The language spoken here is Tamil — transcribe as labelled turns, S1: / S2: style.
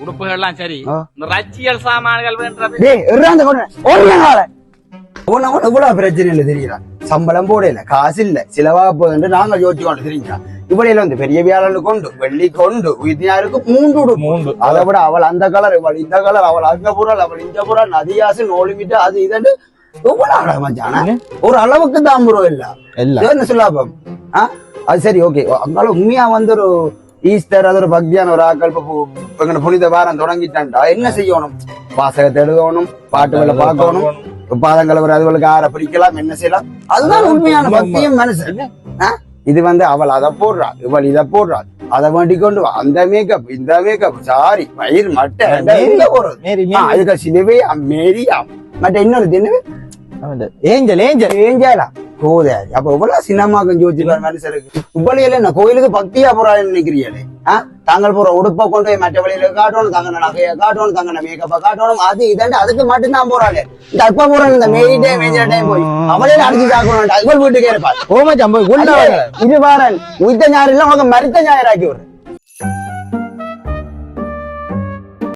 S1: உடுப்புகள் எல்லாம் சரி, இந்த ரச்சியல் சாமான்கள் வேண்டது
S2: இவ்வளவு பிரச்சனை இல்ல தெரியுறா. சம்பளம் போடல, காசு இல்ல, சிலவா போகுது நாங்க யோசிச்சு கொண்டு தெரியுங்களா. இவளையில வந்து பெரிய வியாழனு கொண்டு வெள்ளி கொண்டு உயிர்த்தியாருக்கு மூன்று. அதை விட அவள் அந்த கலர், இவள் இந்த கலர், அவள் அங்க புறாள், அவள் இந்த புறாள், நதியாசு நோலிமிட்டு அது இதுன்னு ஒரு அளவுக்கு தான் ப்ரோ இல்ல சொல்லாப்பம். அது சரி, ஓகே. அங்கால உண்மையா வந்து ஒரு ஈஸ்டர், அது ஒரு பக்தியான ஒரு ஆக்கள் புனித வாரம் தொடங்கிட்டான்டா என்ன செய்யணும்? வாசகத்தை எழுதணும், பாட்டுகளை பார்க்கணும், பாதங்களை ஒரு அதுகளுக்கு ஆற பிடிக்கலாம், என்ன செய்யலாம். அதுதான் உண்மையான பக்தியும் மனுஷன். இது வந்து அவள் அதை போடுறா, இவள் இதை போடுறா, அதை வேண்டி கொண்டு அந்த மேக்கப் இந்த மேக்கப், சாரி வயிறு மட்டை அதுக்கு சிலுவை மேரியா மற்ற இன்னொரு என்னவே ஏஞ்சலா கோதாரி. அப்ப இவ்வளவு சினிமாக்கும் யோசிச்சுப்பாரு மனுஷருக்கு. இவ்வளையில என்ன கோயிலுக்கு பக்தியா போறான்னு நினைக்கிறீங்களே? தாங்கள் போற உடுப்ப கொண்டு போய் மற்ற வழியில காட்டணும், தங்க நகைய காட்டணும், தங்க மேக்கப்ப காட்டணும், அது இதாண்டு அதுக்கு மட்டும்தான் போறாங்க. இந்த அப்ப போறாங்க இந்த மேரிட்டே மேஜர் டைம் போய் அவளையில அடிச்சு காக்கணும். இவள் வீட்டுக்கு இருப்பார் இது வாரன் உயிர்த்த ஞாயிறு இல்ல உங்க மருத்த ஞாயிறு ஆக்கி விடுறேன்.